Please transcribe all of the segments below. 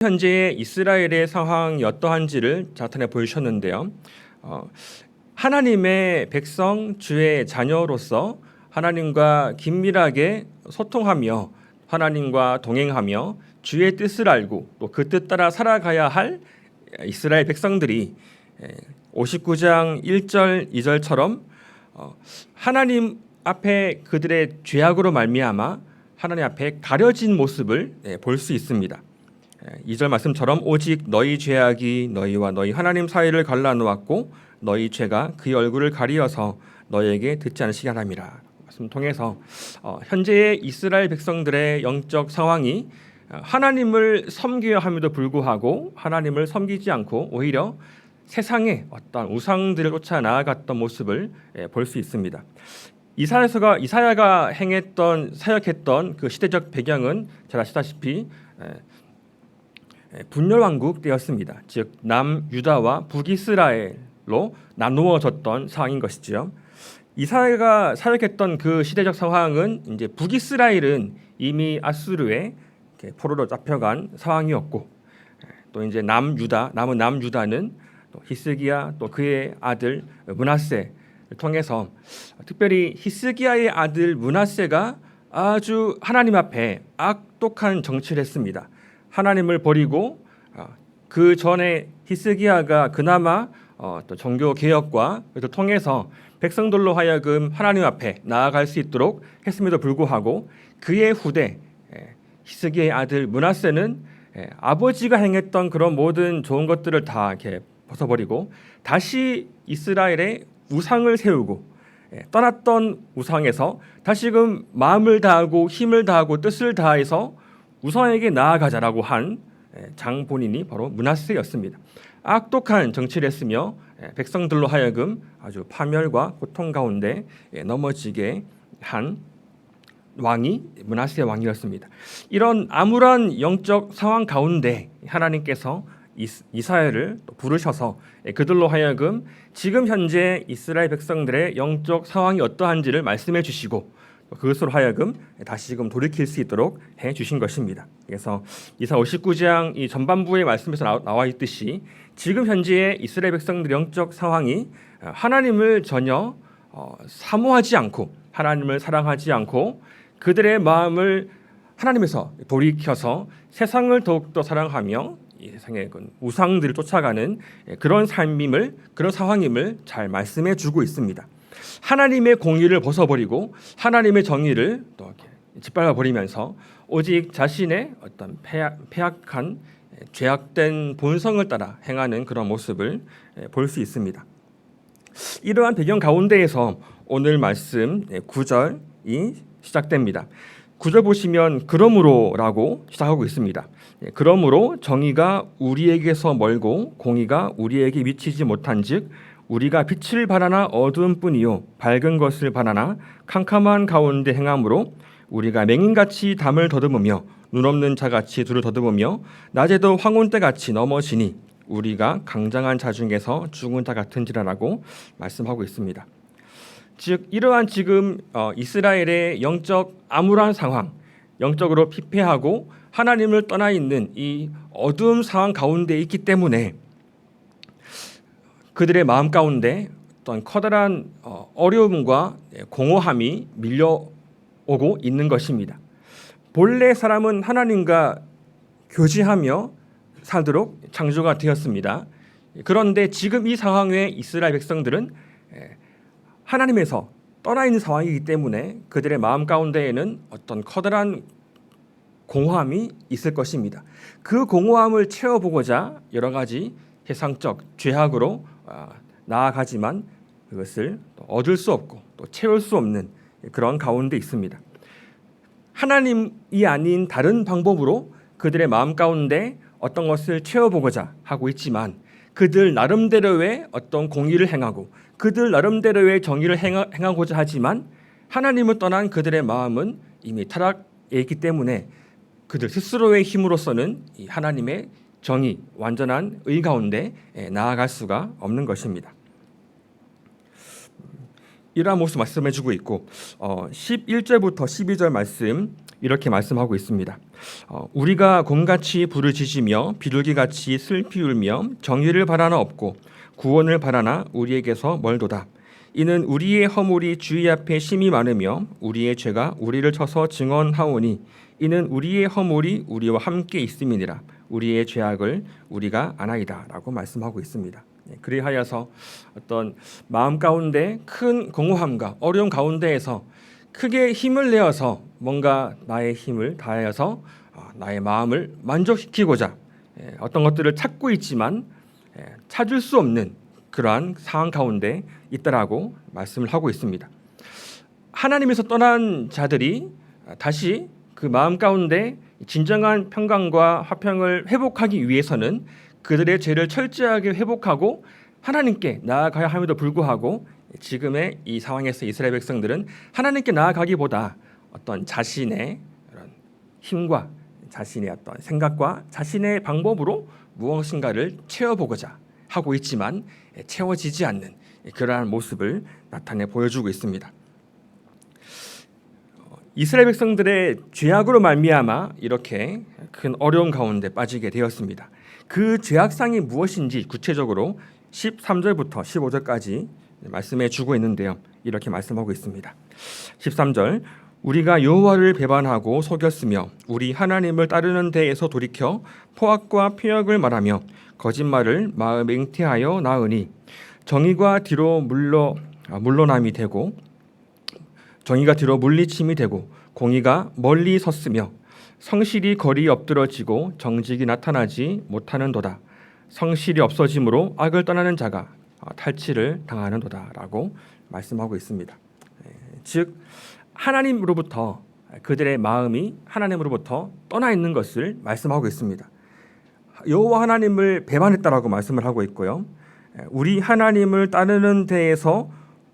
현재의 이스라엘의 상황이 어떠한지를 나타내 보여주셨는데요. 하나님의 백성, 주의 자녀로서 하나님과 긴밀하게 소통하며 하나님과 동행하며 주의 뜻을 알고 또 그 뜻 따라 살아가야 할 이스라엘 백성들이 59장 1절 2절처럼 하나님 앞에 그들의 죄악으로 말미암아 하나님 앞에 가려진 모습을 볼 수 있습니다. 2절 말씀처럼 오직 너희 죄악이 너희와 너희 하나님 사이를 갈라놓았고 너희 죄가 그의 얼굴을 가리어서 너희에게 듣지 않으시게 하람이라. 말씀 통해서 현재의 이스라엘 백성들의 영적 상황이 하나님을 섬겨야 함에도 불구하고 하나님을 섬기지 않고 오히려 세상의 어떤 우상들을 쫓아 나아갔던 모습을 볼 수 있습니다. 이사야가 사역했던 그 시대적 배경은 잘 아시다시피 분열 왕국 때였습니다. 즉 남유다와 북이스라엘로 나누어졌던 상황인 것이지요. 이사야가 사역했던 그 시대적 상황은 이제 북이스라엘은 이미 아수르의 포로로 잡혀간 상황이었고, 또 이제 남은 남유다는 또 히스기야 또 그의 아들 므낫세를 통해서 특별히 히스기야의 아들 므낫세가 아주 하나님 앞에 악독한 정치를 했습니다. 하나님을 버리고 그 전에 히스기야가 그나마 또 종교 개혁과 통해서 백성들로 하여금 하나님 앞에 나아갈 수 있도록 했음에도 불구하고 그의 후대 히스기야의 아들 므낫세는 아버지가 행했던 그런 모든 좋은 것들을 다 이렇게 벗어버리고 다시 이스라엘의 우상을 세우고 떠났던 우상에서 다시금 마음을 다하고 힘을 다하고 뜻을 다해서 우상에게 나아가자라고 한 장본인이 바로 므낫세였습니다. 악독한 정치를 했으며 백성들로 하여금 아주 파멸과 고통 가운데 넘어지게 한 왕이 므낫세 왕이었습니다. 이런 암울한 영적 상황 가운데 하나님께서 이사야를 부르셔서 그들로 하여금 지금 현재 이스라엘 백성들의 영적 상황이 어떠한지를 말씀해 주시고 그것으로 하여금 다시금 돌이킬 수 있도록 해 주신 것입니다. 그래서 이사 59장 이 전반부의 말씀에서 나와 있듯이 지금 현재의 이스라엘 백성들의 영적 상황이 하나님을 전혀 사모하지 않고 하나님을 사랑하지 않고 그들의 마음을 하나님에서 돌이켜서 세상을 더욱더 사랑하며 이 세상의 우상들을 쫓아가는 그런 그런 상황임을 잘 말씀해 주고 있습니다. 하나님의 공의를 벗어버리고 하나님의 정의를 또 짓밟아 버리면서 오직 자신의 어떤 패악한 죄악된 본성을 따라 행하는 그런 모습을 볼 수 있습니다. 이러한 배경 가운데에서 오늘 말씀 9절이 시작됩니다. 9절 보시면 그러므로라고 시작하고 있습니다. 그러므로 정의가 우리에게서 멀고 공의가 우리에게 미치지 못한즉 우리가 빛을 바라나 어두움뿐이요 밝은 것을 바라나 캄캄한 가운데 행함으로 우리가 맹인같이 담을 더듬으며 눈없는 자같이 둘을 더듬으며 낮에도 황혼때같이 넘어지니 우리가 강장한 자 중에서 죽은 자 같은지라라고 말씀하고 있습니다. 즉 이러한 지금 이스라엘의 영적 암울한 상황, 영적으로 피폐하고 하나님을 떠나 있는 이 어두운 상황 가운데 있기 때문에 그들의 마음 가운데 어떤 커다란 어려움과 공허함이 밀려오고 있는 것입니다. 본래 사람은 하나님과 교제하며 살도록 창조가 되었습니다. 그런데 지금 이 상황에 이스라엘 백성들은 하나님에서 떠나 있는 상황이기 때문에 그들의 마음 가운데에는 어떤 커다란 공허함이 있을 것입니다. 그 공허함을 채워보고자 여러 가지 세상적 죄악으로 나아가지만 그것을 얻을 수 없고 또 채울 수 없는 그런 가운데 있습니다. 하나님이 아닌 다른 방법으로 그들의 마음 가운데 어떤 것을 채워보고자 하고 있지만 그들 나름대로의 어떤 공의를 행하고 그들 나름대로의 정의를 행하고자 하지만 하나님을 떠난 그들의 마음은 이미 타락에 있기 때문에 그들 스스로의 힘으로서는 이 하나님의 정의, 완전한 의 가운데 나아갈 수가 없는 것입니다. 이러한 모습 말씀해주고 있고 11절부터 12절 말씀 이렇게 말씀하고 있습니다. 우리가 곰같이 부르짖으며 비둘기같이 슬피 울며 정의를 바라나 없고 구원을 바라나 우리에게서 멀도다. 이는 우리의 허물이 주의 앞에 심히 많으며 우리의 죄가 우리를 쳐서 증언하오니 이는 우리의 허물이 우리와 함께 있음이니라. 우리의 죄악을 우리가 아나이다 라고 말씀하고 있습니다. 그리하여서 어떤 마음 가운데 큰 공허함과 어려움 가운데에서 크게 힘을 내어서 뭔가 나의 힘을 다하여서 나의 마음을 만족시키고자 어떤 것들을 찾고 있지만 찾을 수 없는 그러한 상황 가운데 있다라고 말씀을 하고 있습니다. 하나님에서 떠난 자들이 다시 그 마음 가운데 진정한 평강과 화평을 회복하기 위해서는 그들의 죄를 철저하게 회복하고 하나님께 나아가야 함에도 불구하고 지금의 이 상황에서 이스라엘 백성들은 하나님께 나아가기보다 어떤 자신의 힘과 자신의 어떤 생각과 자신의 방법으로 무엇인가를 채워보고자 하고 있지만 채워지지 않는 그러한 모습을 나타내 보여주고 있습니다. 이스라엘 백성들의 죄악으로 말미암아 이렇게 큰 어려움 가운데 빠지게 되었습니다. 그 죄악상이 무엇인지 구체적으로 13절부터 15절까지 말씀해 주고 있는데요. 이렇게 말씀하고 있습니다. 13절 우리가 여호와를 배반하고 속였으며 우리 하나님을 따르는 데에서 돌이켜 포악과 피역을 말하며 거짓말을 마음에 잉태하여 나으니 정의가 뒤로 물러남이 되고 정의가 뒤로 물리침이 되고 공의가 멀리 섰으며 성실이 거리 엎드러지고 정직이 나타나지 못하는도다. 성실이 없어짐으로 악을 떠나는 자가 탈취를 당하는도다라고 말씀하고 있습니다. 즉 하나님으로부터 그들의 마음이 하나님으로부터 떠나 있는 것을 말씀하고 있습니다. 여호와 하나님을 배반했다라고 말씀을 하고 있고요. 우리 하나님을 따르는 데에서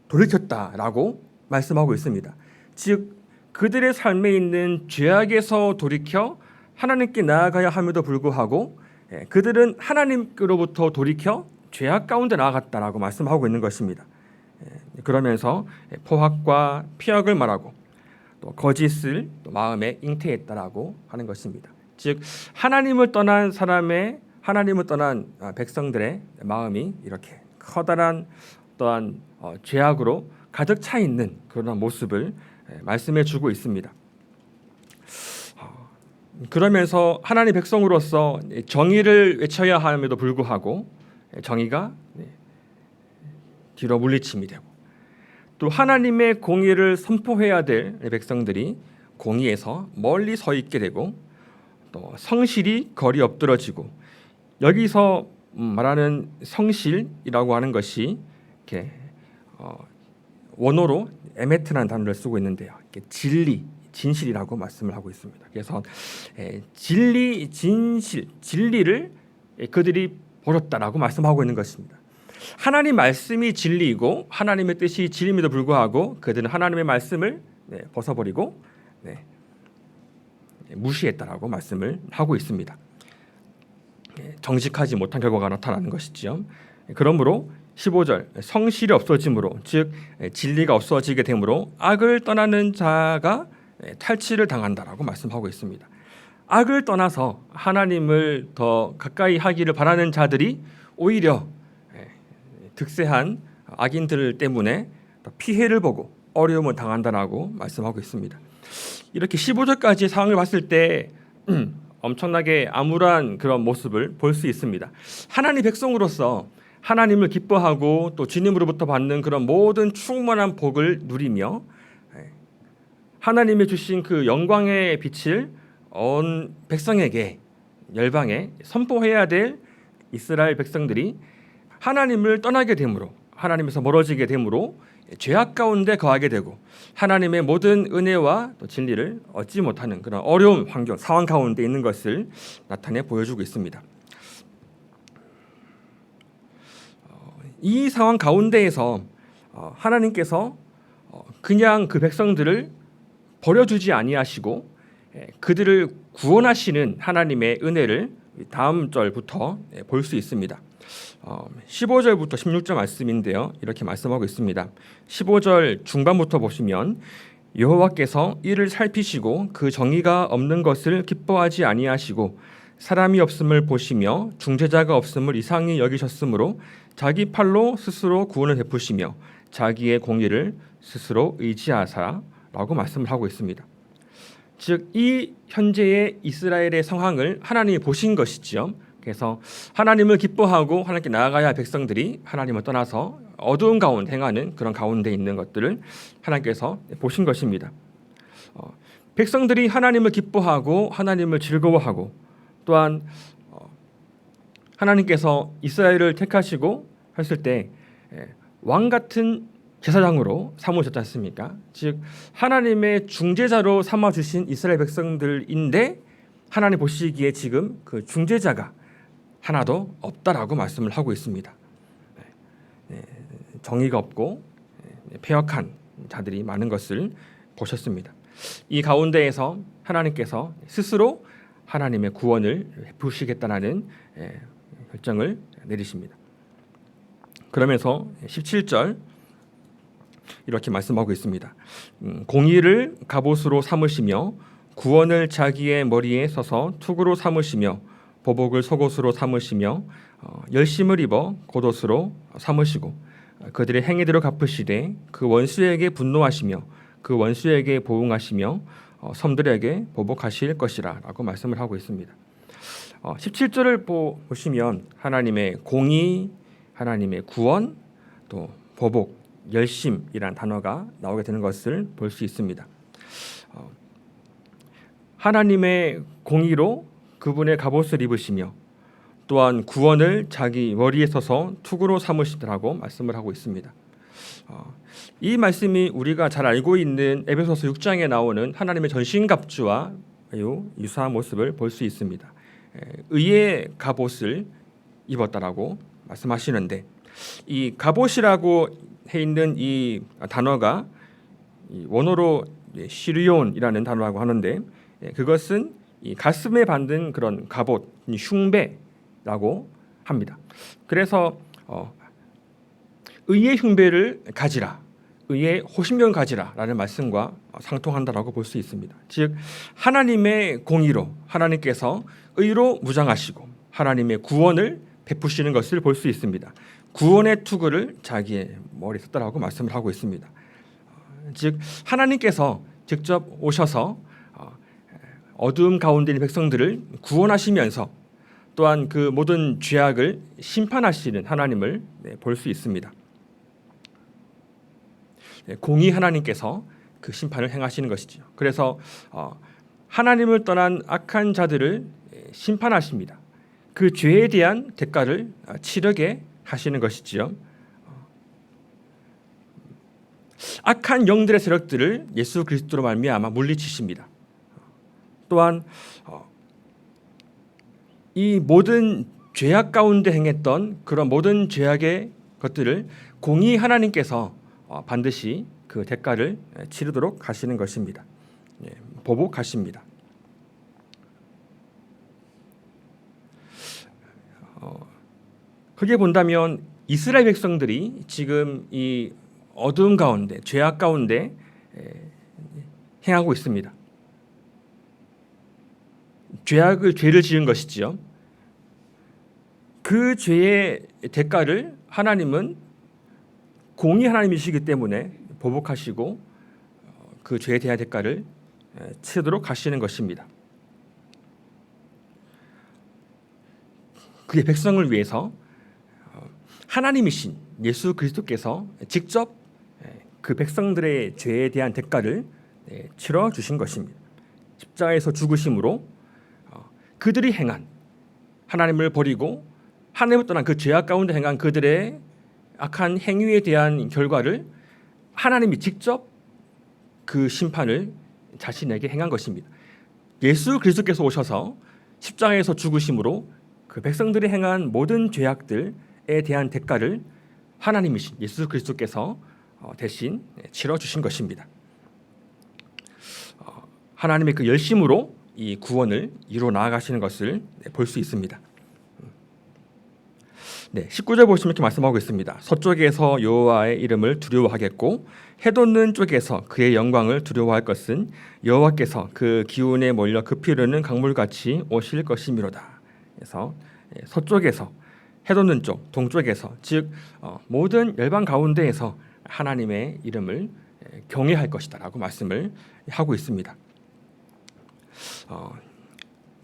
돌이켰다라고 말씀하고 있습니다. 즉 그들의 삶에 있는 죄악에서 돌이켜 하나님께 나아가야 함에도 불구하고 그들은 하나님께로부터 돌이켜 죄악 가운데 나아갔다라고 말씀하고 있는 것입니다. 그러면서 포악과 피악을 말하고 또 거짓을 또 마음에 잉태했다라고 하는 것입니다. 즉 하나님을 떠난 사람의 하나님을 떠난 백성들의 마음이 이렇게 커다란 또한 죄악으로 가득 차 있는 그런 모습을 말씀해 주고 있습니다. 그러면서 하나님 백성으로서 정의를 외쳐야 함에도 불구하고 정의가 뒤로 물리침이 되고 또 하나님의 공의를 선포해야 될 백성들이 공의에서 멀리 서 있게 되고 또 성실이 거리 엎드러지고 여기서 말하는 성실이라고 하는 것이 이렇게 원어로 에메트라는 단어를 쓰고 있는데요. 진리, 진실이라고 말씀을 하고 있습니다. 그래서 진리, 진실, 진리를 그들이 버렸다라고 말씀하고 있는 것입니다. 하나님 말씀이 진리이고 하나님의 뜻이 진리임에도 불구하고 그들은 하나님의 말씀을 벗어버리고 무시했다라고 말씀을 하고 있습니다. 정직하지 못한 결과가 나타나는 것이지요. 그러므로 15절 성실이 없어짐으로 즉 진리가 없어지게 되므로 악을 떠나는 자가 탈취를 당한다라고 말씀하고 있습니다. 악을 떠나서 하나님을 더 가까이 하기를 바라는 자들이 오히려 득세한 악인들 때문에 피해를 보고 어려움을 당한다라고 말씀하고 있습니다. 이렇게 15절까지 상황을 봤을 때 엄청나게 암울한 그런 모습을 볼 수 있습니다. 하나님 백성으로서 하나님을 기뻐하고 또 주님으로부터 받는 그런 모든 충만한 복을 누리며 하나님의 주신 그 영광의 빛을 온 백성에게 열방에 선포해야 될 이스라엘 백성들이 하나님을 떠나게 되므로 하나님에서 멀어지게 되므로 죄악 가운데 거하게 되고 하나님의 모든 은혜와 또 진리를 얻지 못하는 그런 어려운 환경, 상황 가운데 있는 것을 나타내 보여주고 있습니다. 이 상황 가운데에서 하나님께서 그냥 그 백성들을 버려주지 아니하시고 그들을 구원하시는 하나님의 은혜를 다음 절부터 볼 수 있습니다. 15절부터 16절 말씀인데요. 이렇게 말씀하고 있습니다. 15절 중반부터 보시면 여호와께서 이를 살피시고 그 정의가 없는 것을 기뻐하지 아니하시고 사람이 없음을 보시며 중재자가 없음을 이상히 여기셨으므로 자기 팔로 스스로 구원을 베푸시며 자기의 공의를 스스로 의지하사라고 말씀을 하고 있습니다. 즉 이 현재의 이스라엘의 상황을 하나님이 보신 것이지요. 그래서 하나님을 기뻐하고 하나님께 나아가야 할 백성들이 하나님을 떠나서 어두운 가운데 행하는 그런 가운데 있는 것들을 하나님께서 보신 것입니다. 백성들이 하나님을 기뻐하고 하나님을 즐거워하고 또한 하나님께서 이스라엘을 택하시고 했을 때 왕 같은 제사장으로 삼으셨지 않습니까? 즉 하나님의 중재자로 삼아 주신 이스라엘 백성들인데 하나님 보시기에 지금 그 중재자가 하나도 없다라고 말씀을 하고 있습니다. 정의가 없고 패역한 자들이 많은 것을 보셨습니다. 이 가운데에서 하나님께서 스스로 하나님의 구원을 베푸시겠다는 결정을 내리십니다. 그러면서 17절 이렇게 말씀하고 있습니다. 공의를 갑옷으로 삼으시며 구원을 자기의 머리에 써서 투구로 삼으시며 보복을 속옷으로 삼으시며 열심을 입어 겉옷으로 삼으시고 그들의 행위대로 갚으시되 그 원수에게 분노하시며 그 원수에게 보응하시며 섬들에게 보복하실 것이라 라고 말씀을 하고 있습니다. 17절을 보시면 하나님의 공의, 하나님의 구원, 또 보복, 열심이라는 단어가 나오게 되는 것을 볼 수 있습니다. 하나님의 공의로 그분의 갑옷을 입으시며 또한 구원을 자기 머리에 써서 투구로 삼으시더라고 말씀을 하고 있습니다. 이 말씀이 우리가 잘 알고 있는 에베소서 6장에 나오는 하나님의 전신갑주와 매우 유사한 모습을 볼 수 있습니다. 의의 갑옷을 입었다라고 말씀하시는데 이 갑옷이라고 해 있는 이 단어가 원어로 시리온이라는 단어라고 하는데 그것은 이 가슴에 받는 그런 갑옷, 흉배라고 합니다. 그래서 의의 흉배를 가지라, 의의 호심경을 가지라라는 말씀과 상통한다라고 볼 수 있습니다. 즉 하나님의 공의로 하나님께서 의로 무장하시고 하나님의 구원을 베푸시는 것을 볼 수 있습니다. 구원의 투구를 자기의 머리에 썼다라고 말씀을 하고 있습니다. 즉 하나님께서 직접 오셔서 어두움 가운데 있는 백성들을 구원하시면서 또한 그 모든 죄악을 심판하시는 하나님을 볼 수 있습니다. 공의 하나님께서 그 심판을 행하시는 것이죠. 그래서 하나님을 떠난 악한 자들을 심판하십니다. 그 죄에 대한 대가를 치르게 하시는 것이지요. 악한 영들의 세력들을 예수 그리스도로 말미암아 물리치십니다. 또한 이 모든 죄악 가운데 행했던 그런 모든 죄악의 것들을 공의 하나님께서 반드시 그 대가를 치르도록 하시는 것입니다. 보복하십니다. 크게 본다면 이스라엘 백성들이 지금 이 어두운 가운데 죄악 가운데 행하고 있습니다. 죄를 지은 것이지요. 그 죄의 대가를 하나님은 공의 하나님이시기 때문에 보복하시고 그 죄에 대한 대가를 치르도록 하시는 것입니다. 그의 백성을 위해서 하나님이신 예수 그리스도께서 직접 그 백성들의 죄에 대한 대가를 치러 주신 것입니다. 십자가에서 죽으심으로 그들이 행한 하나님을 버리고 하나님을 떠난 그 죄악 가운데 행한 그들의 악한 행위에 대한 결과를 하나님이 직접 그 심판을 자신에게 행한 것입니다. 예수 그리스도께서 오셔서 십자가에서 죽으심으로 그 백성들이 행한 모든 죄악들에 대한 대가를 하나님이신 예수 그리스도께서 대신 치러 주신 것입니다. 하나님의 그 열심으로 이 구원을 이루어 나아가시는 것을 볼 수 있습니다. 네, 19절 보시면 이렇게 말씀하고 있습니다. 서쪽에서 여호와의 이름을 두려워하겠고 해돋는 쪽에서 그의 영광을 두려워할 것은 여호와께서 그 기운에 몰려 급히 흐르는 강물같이 오실 것이미로다. 그래서 서쪽에서 해돋는 쪽, 동쪽에서 즉 모든 열방 가운데에서 하나님의 이름을 경외할 것이다라고 말씀을 하고 있습니다.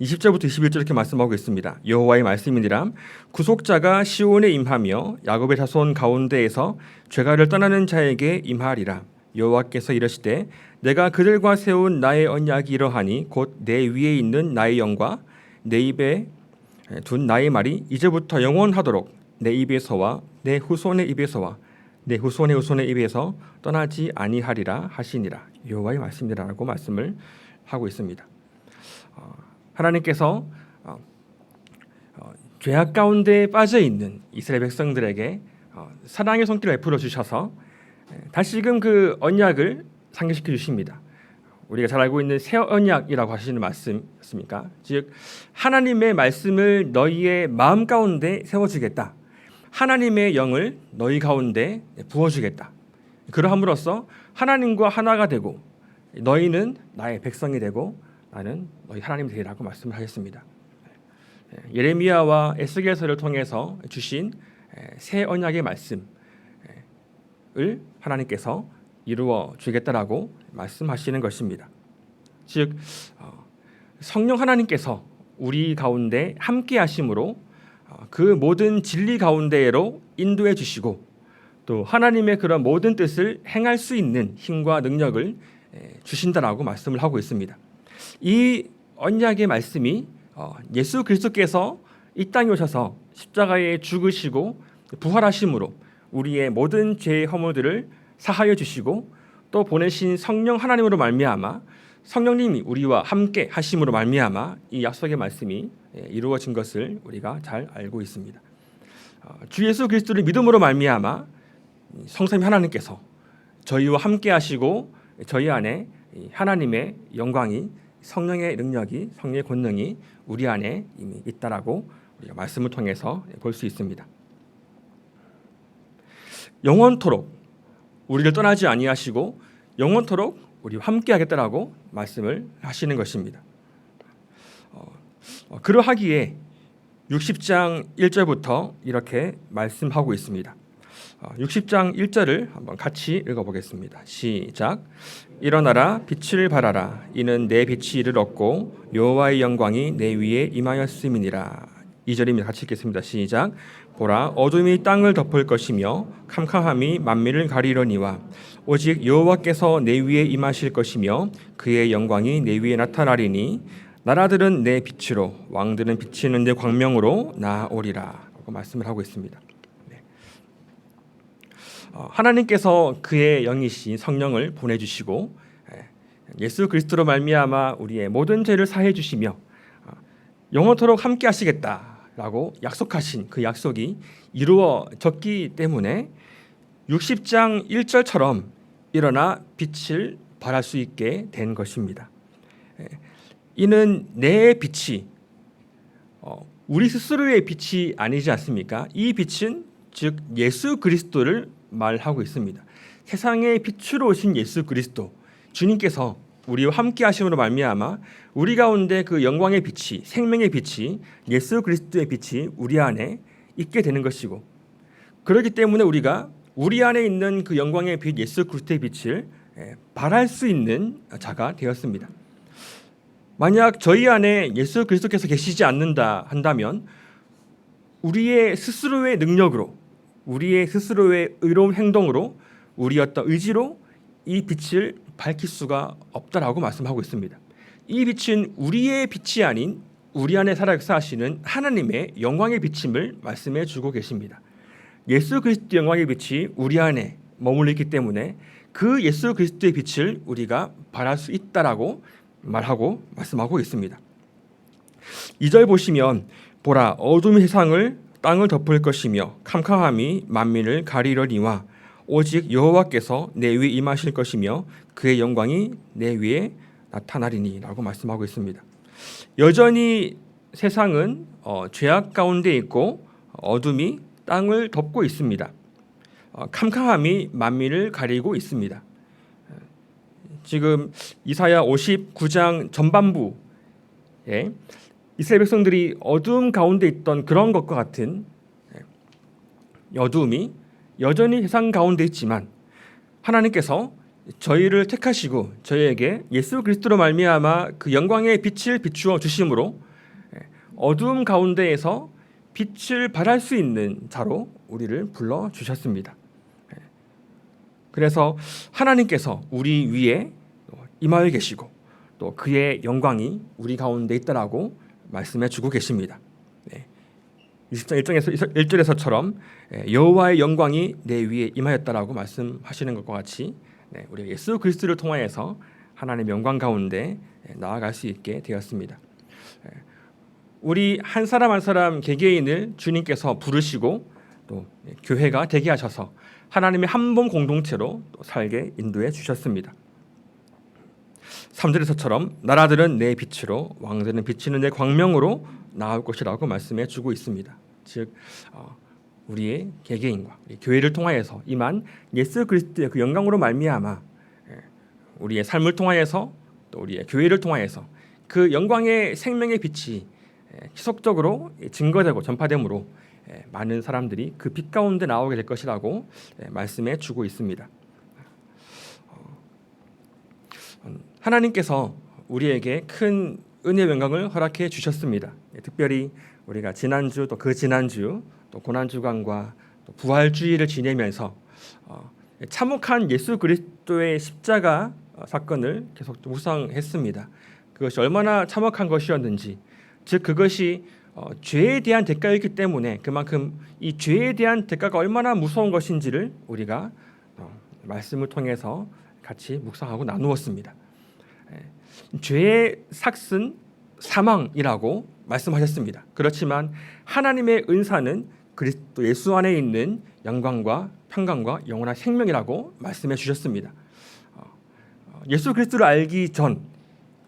20절부터 21절 이렇게 말씀하고 있습니다. 여호와의 말씀이니라 구속자가 시온에 임하며 야곱의 자손 가운데에서 죄가를 떠나는 자에게 임하리라. 여호와께서 이르시되 내가 그들과 세운 나의 언약이 이러하니 곧 내 위에 있는 나의 영과 내 입에 둔 나의 말이 이제부터 영원하도록 내 입에서와 내 후손의 입에서와 내 후손의 후손의 입에서 떠나지 아니하리라 하시니라. 여호와의 말씀이라고 말씀을 하고 있습니다. 하나님께서 죄악 가운데 빠져 있는 이스라엘 백성들에게 사랑의 손길을 베풀어 주셔서 다시금 그 언약을 상기시켜 주십니다. 우리가 잘 알고 있는 새 언약이라고 하시는 말씀이었습니까? 즉 하나님의 말씀을 너희의 마음 가운데 세워주겠다. 하나님의 영을 너희 가운데 부어주겠다. 그러함으로써 하나님과 하나가 되고 너희는 나의 백성이 되고 나는 너희 하나님이 되리라고 말씀을 하셨습니다. 예레미야와 에스겔서를 통해서 주신 새 언약의 말씀을 하나님께서 이루어 주겠다라고 말씀하시는 것입니다. 즉 성령 하나님께서 우리 가운데 함께 하심으로 그 모든 진리 가운데로 인도해 주시고 또 하나님의 그런 모든 뜻을 행할 수 있는 힘과 능력을 주신다라고 말씀을 하고 있습니다. 이 언약의 말씀이 예수 그리스도께서 이 땅에 오셔서 십자가에 죽으시고 부활하심으로 우리의 모든 죄의 허물들을 사하여 주시고 또 보내신 성령 하나님으로 말미암아 성령님이 우리와 함께 하심으로 말미암아 이 약속의 말씀이 이루어진 것을 우리가 잘 알고 있습니다. 주 예수 그리스도를 믿음으로 말미암아 성삼위 하나님께서 저희와 함께 하시고 저희 안에 하나님의 영광이 성령의 능력이 성령의 권능이 우리 안에 이미 있다라고 우리가 말씀을 통해서 볼 수 있습니다. 영원토록 우리를 떠나지 아니하시고 영원토록 우리와 함께 하겠다라고 말씀을 하시는 것입니다. 그러하기에 60장 1절부터 이렇게 말씀하고 있습니다. 60장 1절을 한번 같이 읽어보겠습니다. 시작. 일어나라 빛을 발하라 이는 내 빛이 이를 얻고 여호와의 영광이 내 위에 임하였음이니라. 2절입니다. 같이 읽겠습니다. 시작. 보라 어둠이 땅을 덮을 것이며 캄캄함이 만민을 가리려니와 오직 여호와께서 내 위에 임하실 것이며 그의 영광이 내 위에 나타나리니 나라들은 내 빛으로 왕들은 비치는 내 광명으로 나오리라 라고 말씀을 하고 있습니다. 하나님께서 그의 영이신 성령을 보내주시고 예수 그리스도로 말미암아 우리의 모든 죄를 사해 주시며 영원토록 함께 하시겠다라고 약속하신 그 약속이 이루어졌기 때문에 60장 1절처럼 일어나 빛을 발할 수 있게 된 것입니다. 이는 내 빛이 우리 스스로의 빛이 아니지 않습니까? 이 빛은 즉 예수 그리스도를 말하고 있습니다. 세상의 빛으로 오신 예수 그리스도 주님께서 우리와 함께 하심으로 말미암아 우리 가운데 그 영광의 빛이 생명의 빛이 예수 그리스도의 빛이 우리 안에 있게 되는 것이고 그렇기 때문에 우리가 우리 안에 있는 그 영광의 빛 예수 그리스도의 빛을 발할 수 있는 자가 되었습니다. 만약 저희 안에 예수 그리스도께서 계시지 않는다 한다면 우리의 스스로의 능력으로 우리의 스스로의 의로운 행동으로 우리 어떤 의지로 이 빛을 밝힐 수가 없다라고 말씀하고 있습니다. 이 빛은 우리의 빛이 아닌 우리 안에 살아 역사하시는 하나님의 영광의 빛임을 말씀해 주고 계십니다. 예수 그리스도의 영광의 빛이 우리 안에 머물러 있기 때문에 그 예수 그리스도의 빛을 우리가 발할 수 있다라고 말하고 말씀하고 있습니다. 2절 보시면 보라 어둠이 세상을 땅을 덮을 것이며 캄캄함이 만민을 가리려니와 오직 여호와께서 내 위에 임하실 것이며 그의 영광이 내 위에 나타나리니 라고 말씀하고 있습니다. 여전히 세상은 죄악 가운데 있고 어둠이 땅을 덮고 있습니다. 캄캄함이 만민을 가리고 있습니다. 지금 이사야 59장 전반부에 이스라엘 백성들이 어두움 가운데 있던 그런 것과 같은 어두움이 여전히 세상 가운데 있지만 하나님께서 저희를 택하시고 저희에게 예수 그리스도로 말미암아 그 영광의 빛을 비추어 주심으로 어두움 가운데에서 빛을 발할 수 있는 자로 우리를 불러 주셨습니다. 그래서 하나님께서 우리 위에 임하여 계시고 또 그의 영광이 우리 가운데 있다라고 말씀해 주고 계십니다. 20장 1절에서처럼 여호와의 영광이 내 위에 임하였다라고 말씀하시는 것과 같이 우리가 예수 그리스도를 통하여서 하나님의 영광 가운데 나아갈 수 있게 되었습니다. 우리 한 사람 한 사람 개개인을 주님께서 부르시고 또 교회가 되게 하셔서 하나님의 한 몸 공동체로 또 살게 인도해 주셨습니다. 3절에서처럼 나라들은 내 빛으로 왕들은 비치는 내 광명으로 나올 것이라고 말씀해 주고 있습니다. 즉 우리의 개개인과 우리 교회를 통하여서 임한 예수 그리스도의 그 영광으로 말미암아 우리의 삶을 통하여서 또 우리의 교회를 통하여서 그 영광의 생명의 빛이 지속적으로 증거되고 전파되므로 많은 사람들이 그 빛 가운데 나오게 될 것이라고 말씀해 주고 있습니다. 하나님께서 우리에게 큰 은혜의 영광을 허락해 주셨습니다. 특별히 우리가 지난주 또 그 지난주 또 고난주간과 또 부활주의를 지내면서 참혹한 예수 그리스도의 십자가 사건을 계속 묵상했습니다. 그것이 얼마나 참혹한 것이었는지, 즉 그것이 죄에 대한 대가였기 때문에 그만큼 이 죄에 대한 대가가 얼마나 무서운 것인지를 우리가 말씀을 통해서 같이 묵상하고 나누었습니다. 죄의 삭은 사망이라고 말씀하셨습니다. 그렇지만 하나님의 은사는 그리스도 예수 안에 있는 영광과 평강과 영원한 생명이라고 말씀해 주셨습니다. 예수 그리스도를 알기 전,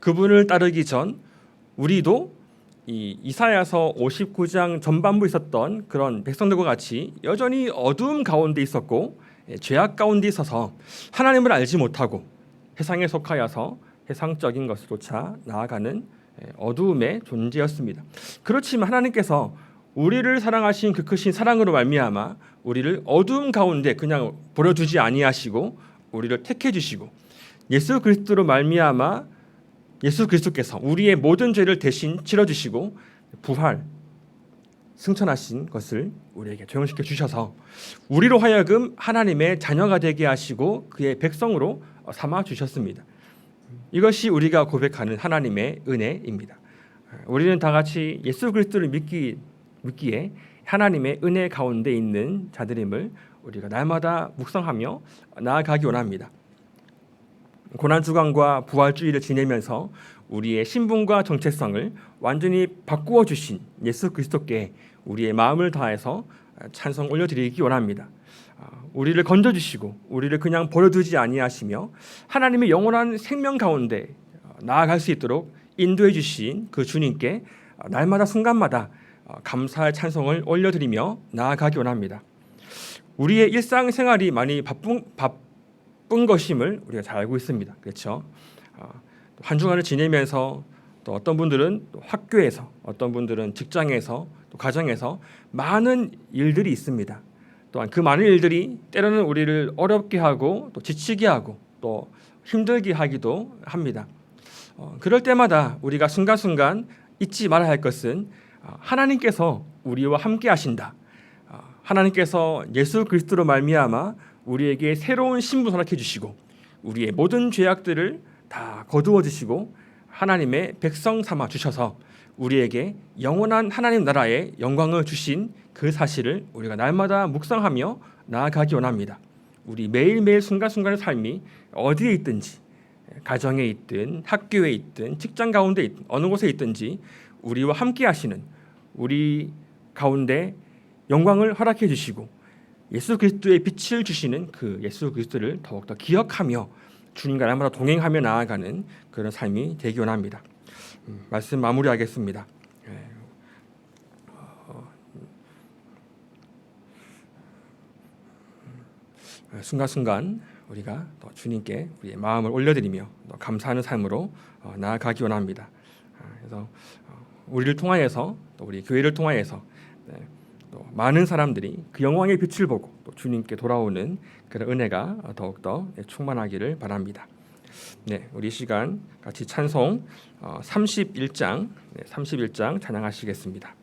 그분을 따르기 전 우리도 이 이사야서 59장 전반부에 있었던 그런 백성들과 같이 여전히 어두움 가운데 있었고 죄악 가운데 있어서 하나님을 알지 못하고 세상에 속하여서 세상적인 것을 쫓아 나아가는 어두움의 존재였습니다. 그렇지만 하나님께서 우리를 사랑하신 그 크신 사랑으로 말미암아 우리를 어두움 가운데 그냥 버려두지 아니하시고 우리를 택해 주시고 예수 그리스도로 말미암아 예수 그리스도께서 우리의 모든 죄를 대신 치러 주시고 부활 승천하신 것을 우리에게 적용시켜 주셔서 우리로 하여금 하나님의 자녀가 되게 하시고 그의 백성으로 삼아 주셨습니다. 이것이 우리가 고백하는 하나님의 은혜입니다. 우리는 다 같이 예수 그리스도를 믿기에 하나님의 은혜 가운데 있는 자들임을 우리가 날마다 묵상하며 나아가기 원합니다. 고난주간과 부활주의를 지내면서 우리의 신분과 정체성을 완전히 바꾸어 주신 예수 그리스도께 우리의 마음을 다해서 찬송 올려드리기 원합니다. 우리를 건져주시고 우리를 그냥 버려두지 아니하시며 하나님의 영원한 생명 가운데 나아갈 수 있도록 인도해 주신 그 주님께 날마다 순간마다 감사의 찬송을 올려드리며 나아가기 원합니다. 우리의 일상생활이 많이 바쁜 것임을 우리가 잘 알고 있습니다. 그렇죠? 한 주간을 지내면서 또 어떤 분들은 또 학교에서, 어떤 분들은 직장에서, 또 가정에서 많은 일들이 있습니다. 또한 그 많은 일들이 때로는 우리를 어렵게 하고 또 지치게 하고 또 힘들게 하기도 합니다. 그럴 때마다 우리가 순간순간 잊지 말아야 할 것은 하나님께서 우리와 함께 하신다. 하나님께서 예수 그리스도로 말미암아 우리에게 새로운 신분 허락해 주시고 우리의 모든 죄악들을 다 거두어 주시고 하나님의 백성 삼아 주셔서 우리에게 영원한 하나님 나라의 영광을 주신 그 사실을 우리가 날마다 묵상하며 나아가기 원합니다. 우리 매일매일 순간순간의 삶이 어디에 있든지 가정에 있든 학교에 있든 직장 가운데 있든 어느 곳에 있든지 우리와 함께 하시는 우리 가운데 영광을 허락해 주시고 예수 그리스도의 빛을 주시는 그 예수 그리스도를 더욱더 기억하며 주님과 날마다 동행하며 나아가는 그런 삶이 되기 원합니다. 말씀 마무리하겠습니다. 순간순간 우리가 또 주님께 우리의 마음을 올려드리며 또 감사하는 삶으로 나아가기 원합니다. 그래서 우리를 통하여서 또 우리 교회를 통하여서 또 많은 사람들이 그 영광의 빛을 보고 또 주님께 돌아오는 그런 은혜가 더욱더 충만하기를 바랍니다. 네, 우리 시간 같이 찬송 31장 찬양하시겠습니다.